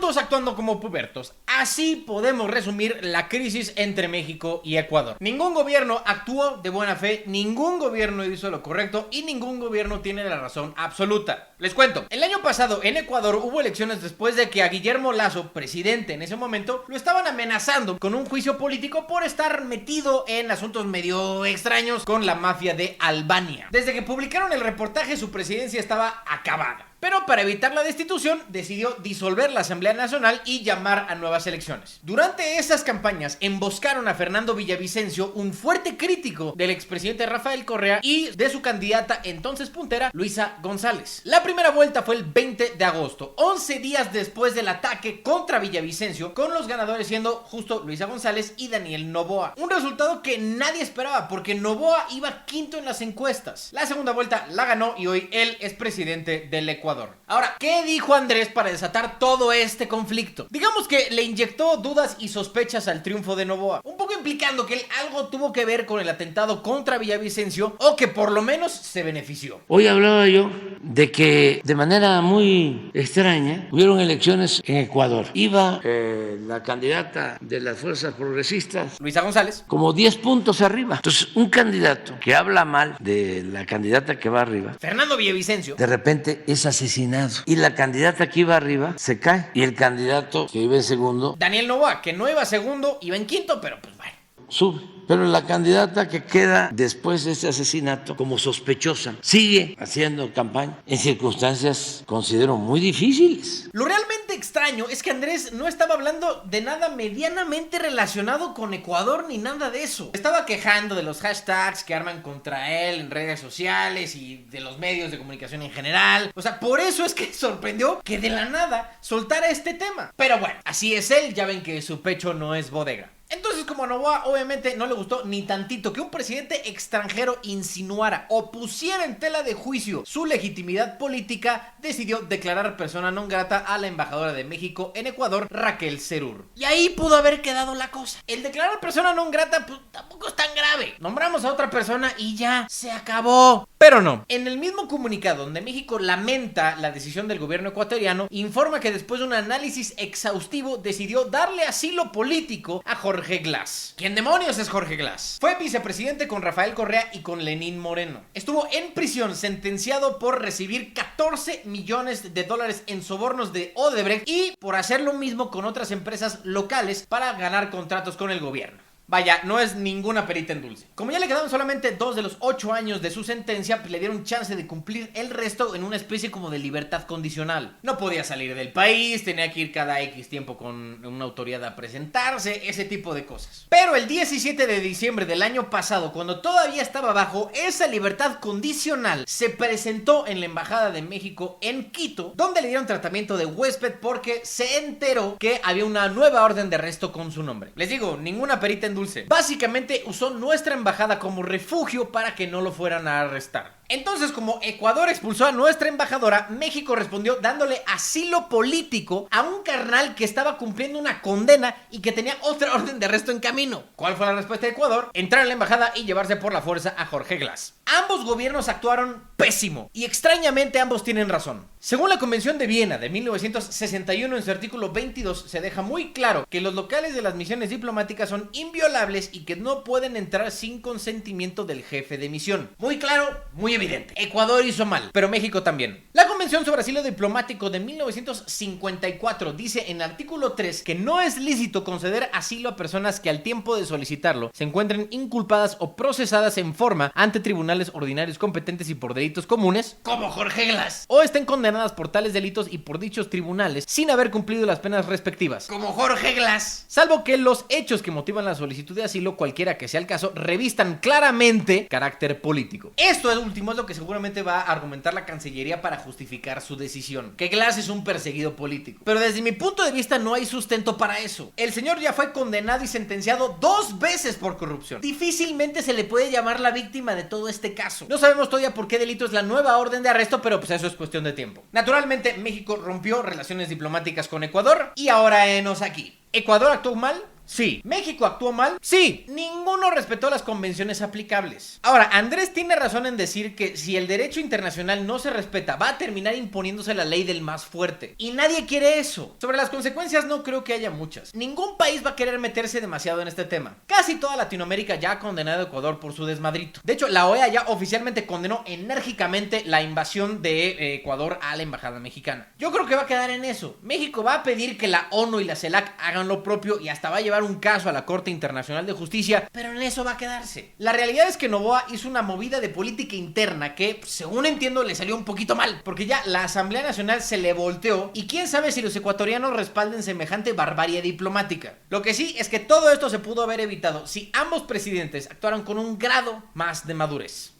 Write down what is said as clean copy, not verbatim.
adultos actuando como pubertos. Así podemos resumir la crisis entre México y Ecuador. Ningún gobierno actuó de buena fe, ningún gobierno hizo lo correcto y ningún gobierno tiene la razón absoluta. Les cuento, el año pasado en Ecuador hubo elecciones después de que a Guillermo Lasso, presidente en ese momento, lo estaban amenazando con un juicio político por estar metido en asuntos medio extraños con la mafia de Albania. Desde que publicaron el reportaje, su presidencia estaba acabada. Pero para evitar la destitución, decidió disolver la Asamblea Nacional y llamar a nuevas elecciones. Durante esas campañas, emboscaron a Fernando Villavicencio, un fuerte crítico del expresidente Rafael Correa y de su candidata entonces puntera, Luisa González. La primera vuelta fue el 20 de agosto, 11 días después del ataque contra Villavicencio, con los ganadores siendo justo Luisa González y Daniel Noboa. Un resultado que nadie esperaba, porque Noboa iba quinto en las encuestas. La segunda vuelta la ganó y hoy él es presidente del Ecuador. Ahora, ¿qué dijo Andrés para desatar todo este conflicto? Digamos que le inyectó dudas y sospechas al triunfo de Noboa, un poco implicando que él algo tuvo que ver con el atentado contra Villavicencio o que por lo menos se benefició. Hoy hablaba yo de que de manera muy extraña hubieron elecciones en Ecuador. Iba la candidata de las fuerzas progresistas, Luisa González, como 10 puntos arriba. Entonces, un candidato que habla mal de la candidata que va arriba, Fernando Villavicencio, de repente es asesinado. Y la candidata que iba arriba se cae. Y el candidato que iba en segundo, Daniel Noboa, que no iba segundo, iba en quinto, pero pues bueno, sube. Pero la candidata que queda después de este asesinato como sospechosa sigue haciendo campaña en circunstancias, considero, muy difíciles. Lo realmente extraño es que Andrés no estaba hablando de nada medianamente relacionado con Ecuador ni nada de eso. Estaba quejando de los hashtags que arman contra él en redes sociales y de los medios de comunicación en general. O sea, por eso es que sorprendió que de la nada soltara este tema. Pero bueno, así es él, ya ven que su pecho no es bodega. Entonces, como a Noboa obviamente no le gustó ni tantito que un presidente extranjero insinuara o pusiera en tela de juicio su legitimidad política, decidió declarar persona non grata a la embajadora de México en Ecuador, Raquel Serur. Y ahí pudo haber quedado la cosa. El declarar persona non grata pues tampoco es tan grave. Nombramos a otra persona y ya, se acabó. Pero no. En el mismo comunicado donde México lamenta la decisión del gobierno ecuatoriano, informa que después de un análisis exhaustivo decidió darle asilo político a Jorge Glass. ¿Quién demonios es Jorge Glass? Fue vicepresidente con Rafael Correa y con Lenín Moreno. Estuvo en prisión sentenciado por recibir 14 millones de dólares en sobornos de Odebrecht y por hacer lo mismo con otras empresas locales para ganar contratos con el gobierno. Vaya, no es ninguna perita en dulce. Como ya le quedaban solamente 2 de los 8 años de su sentencia, pues le dieron chance de cumplir el resto en una especie como de libertad condicional. No podía salir del país, tenía que ir cada X tiempo con una autoridad a presentarse, ese tipo de cosas. Pero el 17 de diciembre del año pasado, cuando todavía estaba bajo esa libertad condicional, se presentó en la Embajada de México en Quito, donde le dieron tratamiento de huésped porque se enteró que había una nueva orden de arresto con su nombre. Les digo, ninguna perita en dulce. Básicamente usó nuestra embajada como refugio para que no lo fueran a arrestar. Entonces, como Ecuador expulsó a nuestra embajadora, México respondió dándole asilo político a un carnal que estaba cumpliendo una condena y que tenía otra orden de arresto en camino. ¿Cuál fue la respuesta de Ecuador? Entrar en la embajada y llevarse por la fuerza a Jorge Glass. Ambos gobiernos actuaron pésimo y extrañamente ambos tienen razón. Según la Convención de Viena de 1961, en su artículo 22 se deja muy claro que los locales de las misiones diplomáticas son inviolables y que no pueden entrar sin consentimiento del jefe de misión. Muy claro, muy evidente. Ecuador hizo mal, pero México también. La Convención sobre Asilo Diplomático de 1954 dice en el artículo 3 que no es lícito conceder asilo a personas que al tiempo de solicitarlo se encuentren inculpadas o procesadas en forma ante tribunales ordinarios competentes y por delitos comunes, como Jorge Glass, o estén condenadas por tales delitos y por dichos tribunales sin haber cumplido las penas respectivas, como Jorge Glass, salvo que los hechos que motivan la solicitud de asilo, cualquiera que sea el caso, revistan claramente carácter político. Esto es último es lo que seguramente va a argumentar la Cancillería para justificar su decisión, que Glass es un perseguido político. Pero desde mi punto de vista no hay sustento para eso. El señor ya fue condenado y sentenciado 2 veces por corrupción. Difícilmente se le puede llamar la víctima de todo este caso. No sabemos todavía por qué delito es la nueva orden de arresto, pero pues eso es cuestión de tiempo. Naturalmente, México rompió relaciones diplomáticas con Ecuador y ahora enos aquí. ¿Ecuador actuó mal? Sí. ¿México actuó mal? Sí. Ninguno respetó las convenciones aplicables. Ahora, Andrés tiene razón en decir que si el derecho internacional no se respeta, va a terminar imponiéndose la ley del más fuerte. Y nadie quiere eso. Sobre las consecuencias no creo que haya muchas. Ningún país va a querer meterse demasiado en este tema. Casi toda Latinoamérica ya ha condenado a Ecuador por su desmadrito. De hecho, la OEA ya oficialmente condenó enérgicamente la invasión de Ecuador a la embajada mexicana. Yo creo que va a quedar en eso. México va a pedir que la ONU y la CELAC hagan lo propio y hasta va a llevar un caso a la Corte Internacional de Justicia, pero en eso va a quedarse. La realidad es que Noboa hizo una movida de política interna que, según entiendo, le salió un poquito mal, porque ya la Asamblea Nacional se le volteó y quién sabe si los ecuatorianos respalden semejante barbarie diplomática. Lo que sí es que todo esto se pudo haber evitado si ambos presidentes actuaron con un grado más de madurez.